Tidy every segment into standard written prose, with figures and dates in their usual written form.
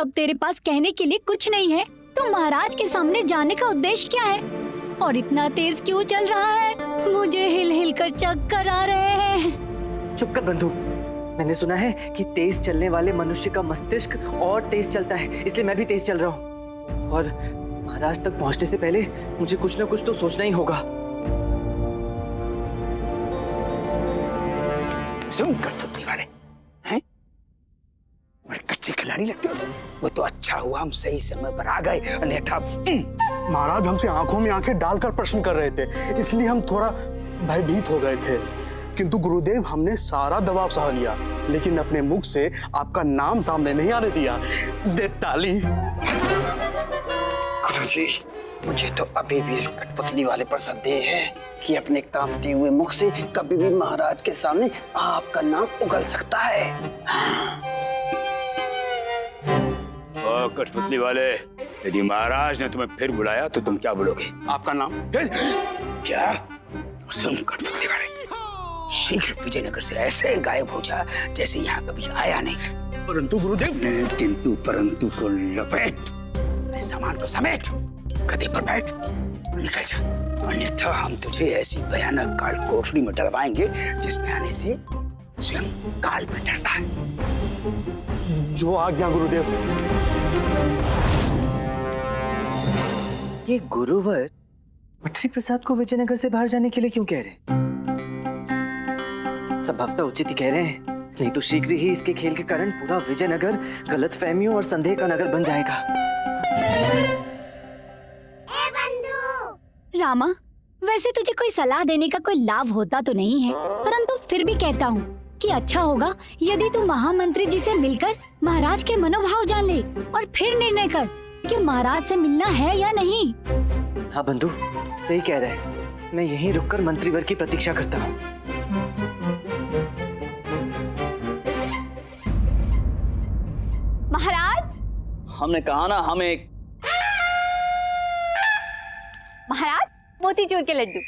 अब तेरे पास कहने के लिए कुछ नहीं है तो महाराज के सामने जाने का उद्देश्य क्या है? और इतना तेज क्यों चल रहा है? मुझे हिल हिल कर चक्कर आ रहे हैं। चुप कर बंधु। मैंने सुना है कि तेज चलने वाले मनुष्य का मस्तिष्क और तेज चलता है, इसलिए मैं भी तेज चल रहा हूँ। और महाराज तक पहुँचने से पहले मुझे कुछ न कुछ तो सोचना ही होगा। सुन कठपुतली वाले, हैं? बड़े कच्चे खिलाड़ी लगते हो। वो तो अच्छा हुआ हम सही समय पर आ गए, अन्यथा महाराज हमसे आंखों में आंखें डालकर प्रश्न कर रहे थे, इसलिए हम थोड़ा भयभीत हो गए थे। किंतु गुरुदेव हमने सारा दबाव सह लिया, लेकिन अपने मुख से आपका नाम सामने नहीं आने दिया। दे ताली। गुरुजी, मुझे तो अभी भी इस कठपुतली वाले पर संदेह है कि अपने कांपते हुए मुख से कभी भी महाराज के सामने आपका नाम उगल सकता है। ओ कठपुतली वाले, यदि महाराज ने तुम्हें फिर बुलाया तो तुम क्या बोलोगे? आपका नाम? क्या? सुन कठपुतली वाले, शीघ्र विजयनगर से ऐसे गायब हो जा जैसे यहाँ कभी आया नहीं। परंतु गुरुदेव, किंतु परंतु को लपेट, सामान को समेट, गद्दे पर बैठ और निकल जा, अन्यथा हम तुझे ऐसी भयानक काल कोठरी में डलवाएंगे जिसमें आने से स्वयं काल भी डरता है। जो आज्ञा गुरुदेव। ये गुरुवर पटरी प्रसाद को विजयनगर से बाहर जाने के लिए क्यों कह रहे? संभवतः उचित ही कह रहे हैं, नहीं तो शीघ्र ही इसके खेल के कारण पूरा विजयनगर गलतफहमियों और संदेह का नगर बन जाएगा। रामा, वैसे तुझे कोई सलाह देने का कोई लाभ होता तो नहीं है, परंतु फिर भी कहता हूँ कि अच्छा होगा यदि तू महामंत्री जी से मिलकर महाराज के मनोभाव जान ले और फिर निर्णय कर कि महाराज से मिलना है या नहीं। हाँ बंधु, सही कह रहे हैं। मैं यहीं रुककर मंत्रीवर की प्रतीक्षा करता हूँ। महाराज, हमने कहा ना हम एक महाराज मोतीचूर के लड्डू।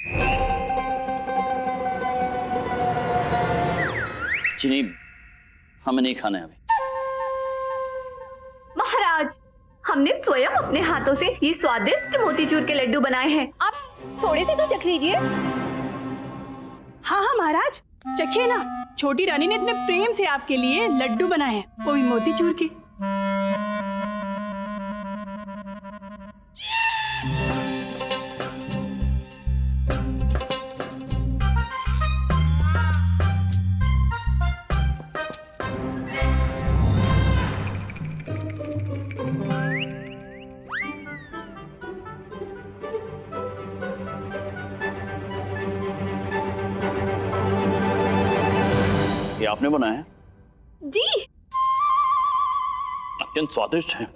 चीनी हमें नहीं खाने अभी। महाराज, हमने स्वयं अपने हाथों से ये स्वादिष्ट मोतीचूर के लड्डू बनाए हैं, आप थोड़े से तो चख लीजिए। हाँ हाँ महाराज, चखिए ना। छोटी रानी ने इतने प्रेम से आपके लिए लड्डू बनाए हैं, वो भी मोतीचूर के। ये आपने बनाया है? जी। अत्यंत स्वादिष्ट है।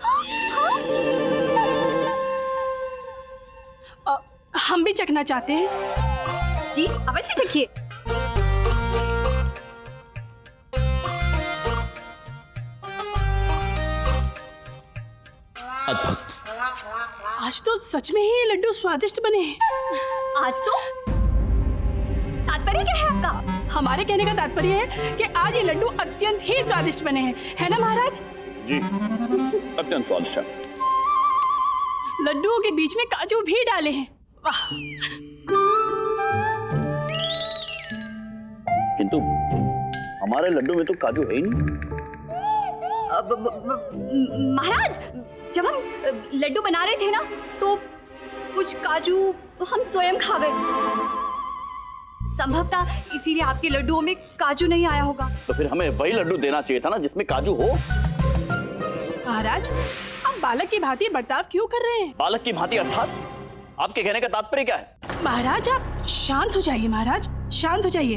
हम भी चखना चाहते हैं। जी अवश्य चखिए। अद्भुत। आज तो सच में ही ये लड्डू स्वादिष्ट बने हैं। आज तो तात्पर्य क्या है आपका? हमारे कहने का तात्पर्य है कि आज ये लड्डू अत्यंत ही स्वादिष्ट बने हैं, है ना महाराज? जी, अत्यंत स्वादिष्ट है। लड्डुओं के बीच में काजू भी डाले हैं। वाह! किंतु हमारे लड्डू में तो काजू है ही नहीं। महाराज, जब हम लड्डू बना रहे थे ना, तो कुछ काजू हम स्वयं खा गए। संभवतः इसीलिए आपके लड्डुओं में काजू नहीं आया होगा। तो फिर हमें वही लड्डू देना चाहिए था ना जिसमें काजू हो। महाराज, आप बालक की भांति बर्ताव क्यों कर रहे हैं? बालक की भांति अर्थात आपके कहने का तात्पर्य क्या है? महाराज, आप शांत हो जाइए। महाराज, शांत हो जाइए।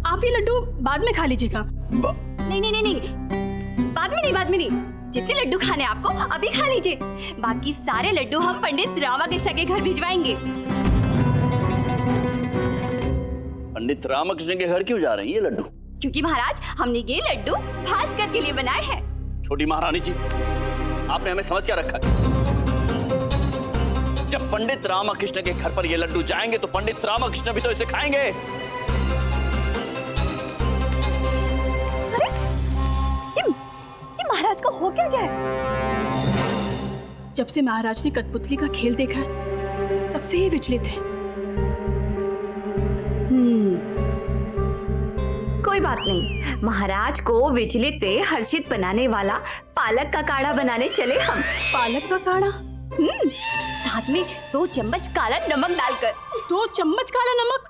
आप ये लड्डू बाद में खा लीजिएगा। नहीं नहीं नहीं नहीं, बाद में नहीं। जितने लड्डू खाने आपको अभी खा लीजिए। बाकी सारे लड्डू हम पंडित रामाकृष्ण के घर भिजवाएंगे। पंडित रामकृष्ण के घर क्यों जा रही है ये लड्डू? क्योंकि महाराज, हमने ये लड्डू भास्कर के लिए बनाए हैं। छोटी महारानी जी, आपने हमें समझ क्या रखा है? जब पंडित रामकृष्ण के घर पर ये लड्डू जाएंगे तो पंडित रामकृष्ण भी तो इसे खाएंगे। अरे, ये महाराज को हो क्या गया है? जब से महाराज ने कठपुतली का खेल देखा है तब से ही विचलित है। कोई बात नहीं, महाराज को विचलित से हर्षित बनाने वाला पालक का काढ़ा बनाने चले हम। पालक का काढ़ा? साथ में 2 चम्मच काला नमक डालकर। 2 चम्मच काला नमक?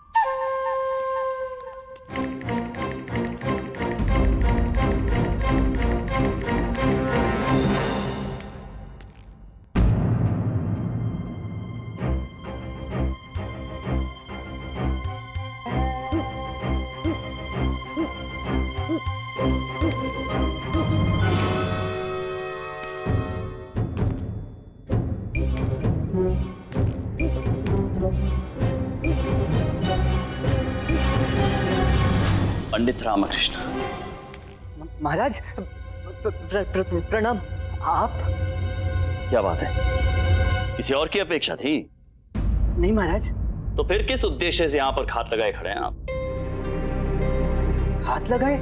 पंडित रामकृष्ण। महाराज प्रणाम। आप? क्या बात है, किसी और की अपेक्षा थी? नहीं महाराज। तो फिर किस उद्देश्य से यहाँ पर घात लगाए खड़े हैं आप? हाथ लगाए?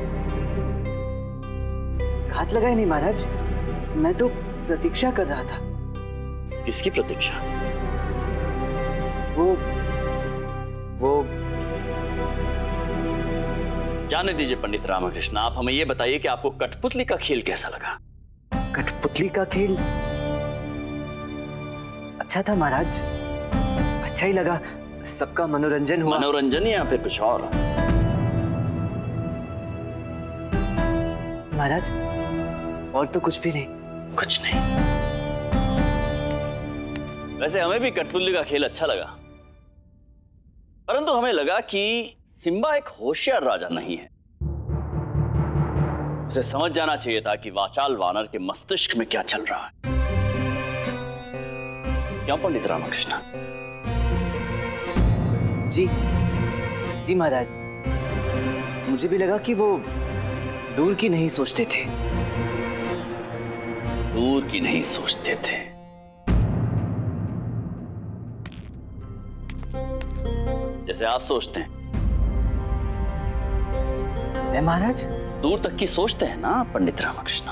हाथ लगाए नहीं महाराज, मैं तो प्रतीक्षा कर रहा था। किसकी प्रतीक्षा? वो जाने दीजिए पंडित रामकृष्ण, आप हमें ये बताइए कि आपको कठपुतली का खेल कैसा लगा? कठपुतली का खेल अच्छा था महाराज, अच्छा ही लगा, सबका मनोरंजन हुआ। मनोरंजन या फिर कुछ और? महाराज और तो कुछ भी नहीं। कुछ नहीं? वैसे हमें भी कठपुतली का खेल अच्छा लगा, परंतु हमें लगा कि सिम्बा एक होशियार राजा नहीं है। उसे समझ जाना चाहिए था कि वाचाल वानर के मस्तिष्क में क्या चल रहा है। क्यों पंडित रामकृष्ण? जी महाराज, मुझे भी लगा कि वो दूर की नहीं सोचते थे। दूर की नहीं सोचते थे? जैसे आप सोचते हैं। महाराज दूर तक की सोचते हैं ना पंडित रामकृष्ण।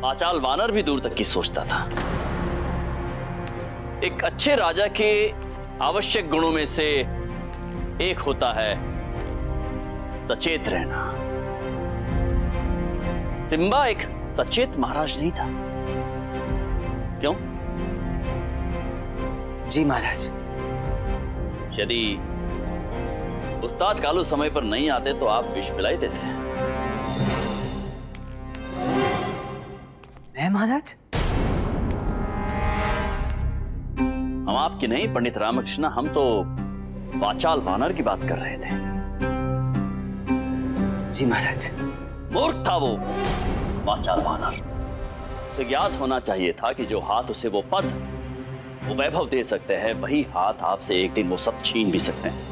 वाचाल वानर भी दूर तक की सोचता था। एक अच्छे राजा के आवश्यक गुणों में से एक होता है सचेत रहना। सिम्बा एक सचेत महाराज नहीं था। क्यों? जी महाराज। यदि उस्ताद कालू समय पर नहीं आते तो आप विष पिलाई देते। मैं महाराज? हम आपकी नहीं पंडित रामकृष्ण, हम तो वाचाल वानर की बात कर रहे थे। जी महाराज। मूर्ख था वो वाचाल वानर। उसे ज्ञात होना चाहिए था कि जो हाथ उसे वो पद, वो वैभव दे सकते हैं, वही हाथ आपसे एक दिन वो सब छीन भी सकते हैं।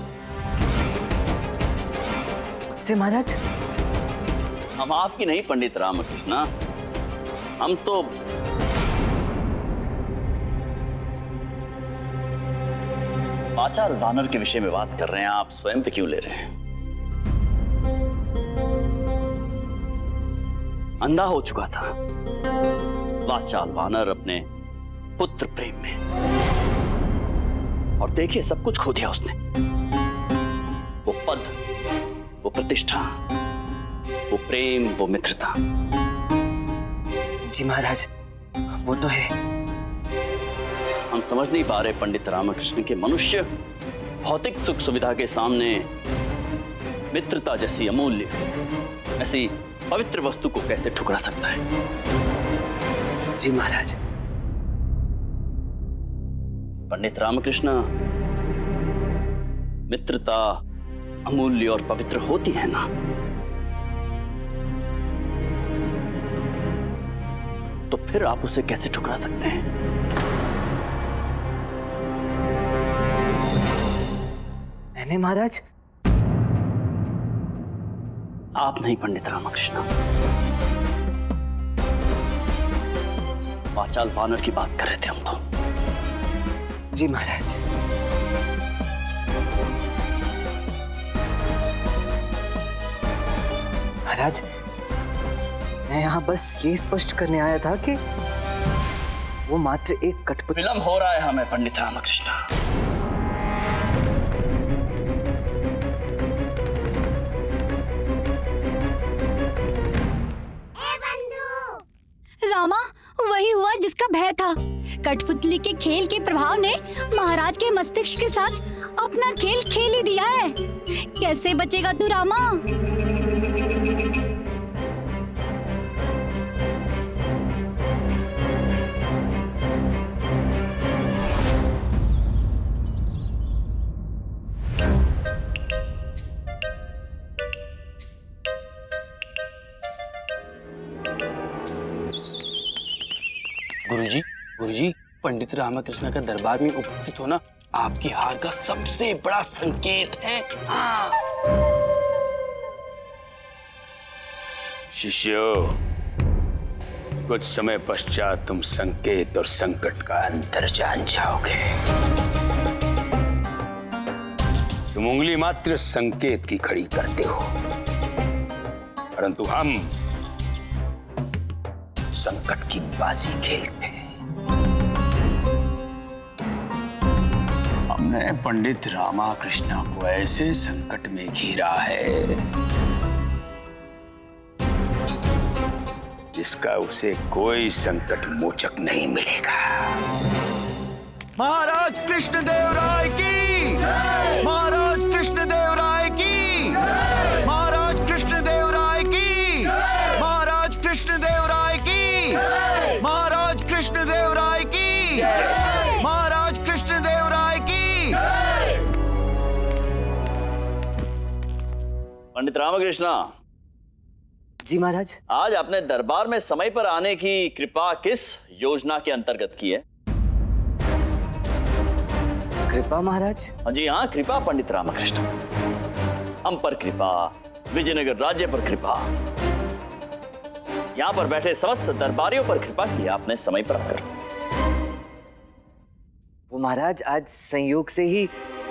से महाराज? हम आपकी नहीं पंडित रामकृष्ण, हम तो वाचाल वानर के विषय में बात कर रहे हैं। आप स्वयं पे क्यों ले रहे हैं? अंधा हो चुका था वाचाल वानर अपने पुत्र प्रेम में, और देखिए सब कुछ खो दिया उसने। वो पद, वो प्रतिष्ठा, वो प्रेम, वो मित्रता। जी महाराज, वो तो है। हम समझ नहीं पा रहे पंडित रामकृष्ण के मनुष्य भौतिक सुख सुविधा के सामने मित्रता जैसी अमूल्य, ऐसी पवित्र वस्तु को कैसे ठुकरा सकता है। जी महाराज। पंडित रामकृष्ण, मित्रता अमूल्य और पवित्र होती है ना, तो फिर आप उसे कैसे ठुकरा सकते हैं? मैंने महाराज? आप नहीं पंडित रामकृष्ण, वाचाल वानर की बात कर रहे थे हम तो। जी महाराज। महाराज, मैं यहाँ बस ये स्पष्ट करने आया था कि वो मात्र एक कठपुतली। विलंब हो रहा है हमें पंडित रामकृष्ण। रामा, वही हुआ जिसका भय था। कठपुतली के खेल के प्रभाव ने महाराज के मस्तिष्क के साथ अपना खेल खेल ही दिया है। कैसे बचेगा तू रामा? गुरुजी, पंडित रामकृष्ण का दरबार में उपस्थित होना आपकी हार का सबसे बड़ा संकेत है। हाँ। शिष्यों, कुछ समय पश्चात तुम संकेत और संकट का अंतर जान जाओगे। तुम उंगली मात्र संकेत की खड़ी करते हो, परंतु हम संकट की बाजी खेलते हैं। हमने पंडित रामकृष्ण को ऐसे संकट में घेरा है जिसका उसे कोई संकट मोचक नहीं मिलेगा। महाराज कृष्णदेव राय की, महाराज कृष्णदेव राय की, महाराज कृष्णदेव राय की, महाराज कृष्णदेव राय की, महाराज कृष्णदेव राय की, महाराज कृष्णदेव राय की। पंडित रामकृष्ण जी महाराज। आज आपने दरबार में समय पर आने की कृपा किस योजना के अंतर्गत की है? कृपा महाराज? हाँ जी हाँ, कृपा पंडित रामकृष्ण। हम पर कृपा, विजयनगर राज्य पर कृपा, यहाँ पर बैठे समस्त दरबारियों पर कृपा की आपने समय पर आकर। वो महाराज, आज संयोग से ही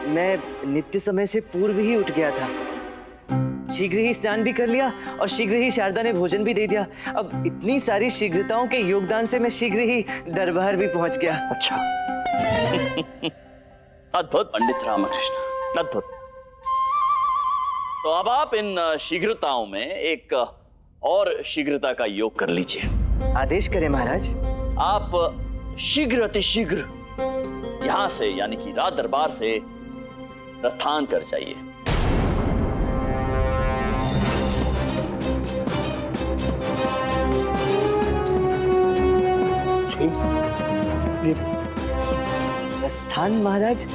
मैं नित्य समय से पूर्व ही उठ गया था। शीघ्र ही स्नान भी कर लिया और शीघ्र ही शारदा ने भोजन भी दे दिया। अब इतनी सारी शीघ्रताओं के योगदान से मैं शीघ्र ही दरबार भी पहुंच गया। अच्छा। अद्भुत पंडित रामकृष्ण, अद्भुत। तो अब आप इन शीघ्रताओं में एक और शीघ्रता का योग कर लीजिए। आदेश करें महाराज। आप शीघ्र अतिशीघ्र यहां से यानी कि राज दरबार से प्रस्थान कर जाइए। प्रस्थान महाराज?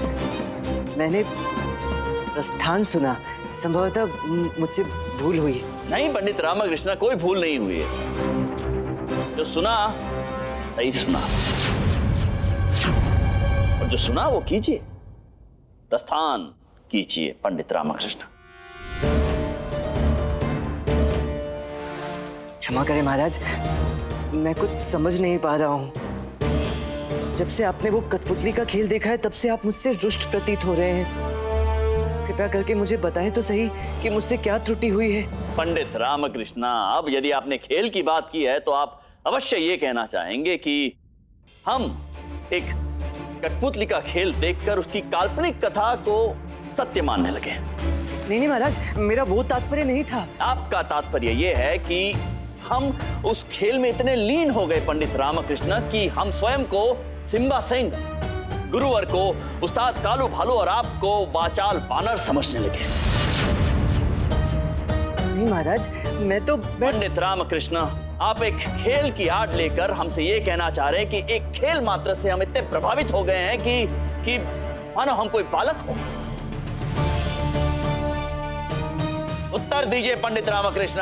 मैंने प्रस्थान सुना, संभवतः मुझसे भूल हुई। नहीं पंडित रामकृष्ण, कोई भूल नहीं हुई है। जो सुना सही सुना, और जो सुना वो कीजिए, प्रस्थान कीजिए पंडित रामकृष्ण। क्षमा करें महाराज, मैं कुछ समझ नहीं पा रहा हूँ। जब से आपने वो कठपुतली का खेल देखा है तब से आप मुझसे रुष्ट प्रतीत हो रहे हैं। कृपया करके मुझे बताएं तो सही कि मुझसे क्या त्रुटि हुई है। पंडित रामकृष्ण, अब यदि आपने खेल की बात की है तो आप अवश्य ये कहना चाहेंगे कि हम एक कठपुतली का खेल देखकर उसकी काल्पनिक कथा को सत्य मानने लगे। नहीं महाराज, मेरा वो तात्पर्य नहीं था। आपका तात्पर्य ये है कि हम उस खेल में इतने लीन हो गए पंडित रामकृष्ण कि हम स्वयं को सिम्बा सिंह, गुरुवर को उस्ताद कालू भालू और आपको वाचाल बानर समझने लगे। नहीं महाराज, मैं तो पंडित रामकृष्ण, आप एक खेल की आड़ लेकर हमसे ये कहना चाह रहे हैं कि एक खेल मात्र से हम इतने प्रभावित हो गए हैं कि मानो हम कोई बालक हो। उत्तर दीजिए पंडित रामकृष्ण।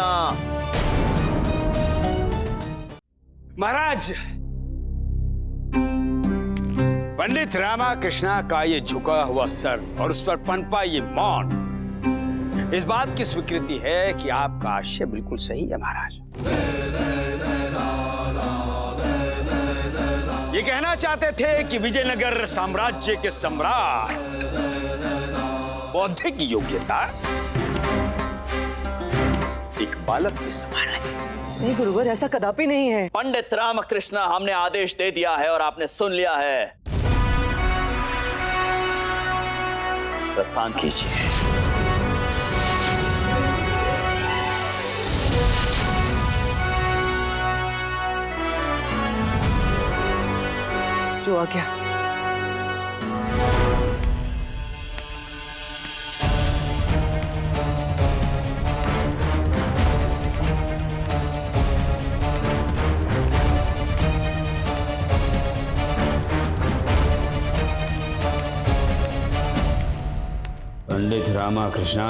महाराज, पंडित रामकृष्ण का ये झुका हुआ सर और उस पर पनपा ये मौन इस बात की स्वीकृति है कि आपका आशय बिल्कुल सही है महाराज। ये कहना चाहते थे कि विजयनगर साम्राज्य के सम्राट बौद्धिक योग्यता एक बालक के समान है। नहीं गुरुवर, ऐसा कदापि नहीं है। पंडित रामकृष्ण, हमने आदेश दे दिया है और आपने सुन लिया है। प्रस्थान कीजिए। जो आ गया। पंडित रामाकृष्णा,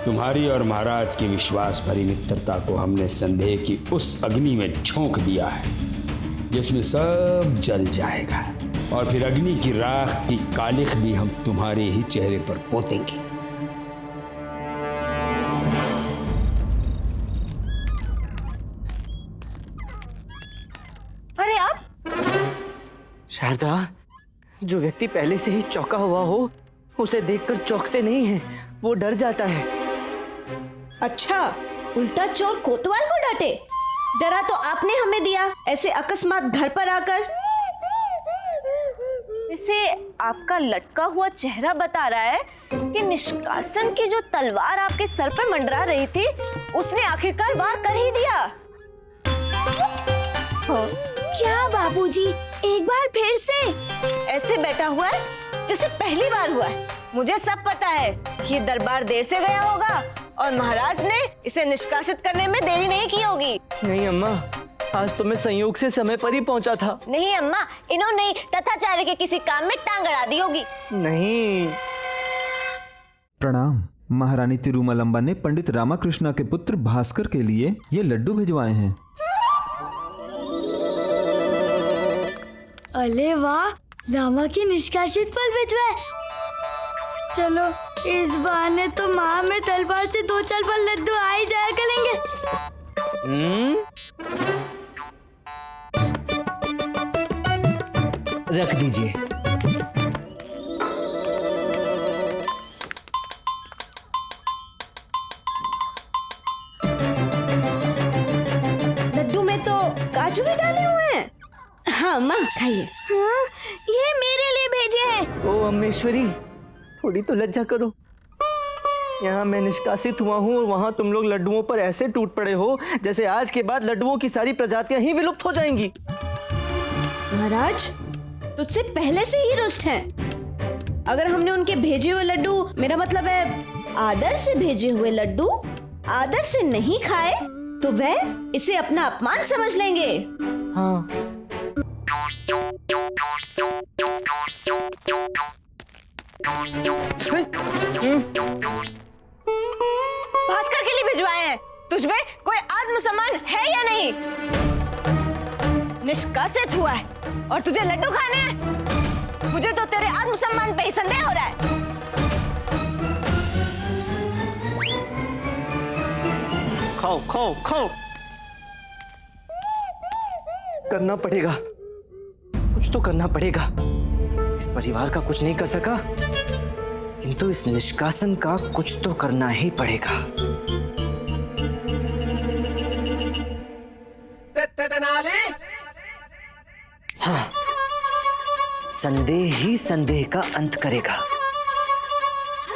तुम्हारी और महाराज की विश्वास भरी मित्रता को हमने संदेह की उस अग्नि में झोंक दिया है जिसमें सब जल जाएगा, और फिर अग्नि की राख की कालिख भी हम तुम्हारे ही चेहरे पर पोतेंगे। अरे आप शारदा, जो व्यक्ति पहले से ही चौंका हुआ हो उसे देखकर चौंकते नहीं है, वो डर जाता है। अच्छा, उल्टा चोर कोतवाल को डांटे। डरा तो आपने हमें दिया, ऐसे अकस्मात घर पर आकर। वैसे आपका लटका हुआ चेहरा बता रहा है कि निष्कासन की जो तलवार आपके सर पे मंडरा रही थी उसने आखिरकार वार कर ही दिया। क्या बाबूजी, एक बार फिर से? ऐसे बैठा हुआ है जैसे पहली बार हुआ है। मुझे सब पता है कि ये दरबार देर से गया होगा और महाराज ने इसे निष्कासित करने में देरी नहीं की होगी। नहीं अम्मा, आज तो मैं संयोग से समय पर ही पहुंचा था। नहीं अम्मा, इन्होंने तथाचार्य के किसी काम में टांग अड़ा दी होगी। नहीं। प्रणाम। महारानी तिरुमलम्बा ने पंडित रामाकृष्ण के पुत्र भास्कर के लिए ये लड्डू भिजवाए हैं। अरे वाह, रामा की निष्कासित फल भिजवाए। चलो, इस बहाने तो माँ में तलवार से 2-4 फल लड्डू आ ही जाया करेंगे। रख दीजिए। लड्डू में तो काजू भी डाले हुए हैं। हाँ माँ, खाइए। हाँ, ये मेरे लिए भेजे हैं। ओ अम्मेश्वरी, थोड़ी तो लज्जा करो। यहाँ मैं निष्कासित हुआ हूँ और वहाँ तुम लोग लड्डुओं पर ऐसे टूट पड़े हो जैसे आज के बाद लड्डुओं की सारी प्रजातियां ही विलुप्त हो जाएंगी। महाराज तुझसे पहले से ही रुष्ट हैं। अगर हमने उनके भेजे हुए लड्डू, मेरा मतलब है आदर से भेजे हुए लड्डू, आदर से नहीं खाए तो वह इसे अपना अपमान समझ लेंगे। हाँ। भास्कर के लिए भिजवाए हैं। तुझमें कोई आत्मसम्मान है या नहीं? निष्कासित हुआ है और तुझे लड्डू खाने हैं? मुझे तो तेरे आत्मसम्मान पे ही संदेह हो रहा है। खाओ खाओ खाओ। करना पड़ेगा, कुछ तो करना पड़ेगा। इस परिवार का कुछ नहीं कर सका, किंतु इस निष्कासन का कुछ तो करना ही पड़ेगा। हाँ, संदेह ही संदेह का अंत करेगा।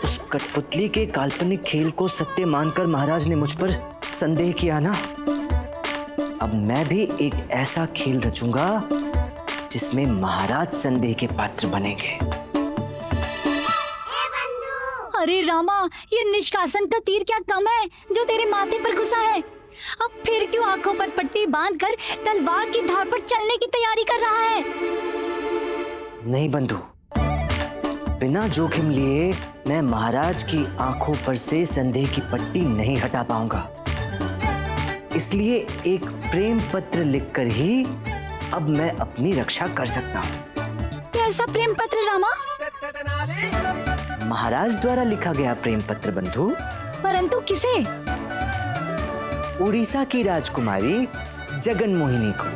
उस कठपुतली के काल्पनिक खेल को सत्य मानकर महाराज ने मुझ पर संदेह किया ना, अब मैं भी एक ऐसा खेल रचूंगा जिसमें महाराज संदेह के पात्र बनेंगे। अरे रामा, ये निष्कासन का तीर क्या कम है जो तेरे माथे पर घुसा है? अब फिर क्यों आंखों पर पट्टी बांधकर तलवार की धार पर चलने की तैयारी कर रहा है? नहीं बंधु, बिना जोखिम लिए मैं महाराज की आंखों पर से संदेह की पट्टी नहीं हटा पाऊंगा। इसलिए एक प्रेम पत्र लिखकर ही अब मैं अपनी रक्षा कर सकता हूँ। कैसा प्रेम पत्र रामा? महाराज द्वारा लिखा गया प्रेम पत्र बंधु। परंतु किसे? उड़ीसा की राजकुमारी जगन मोहिनी को।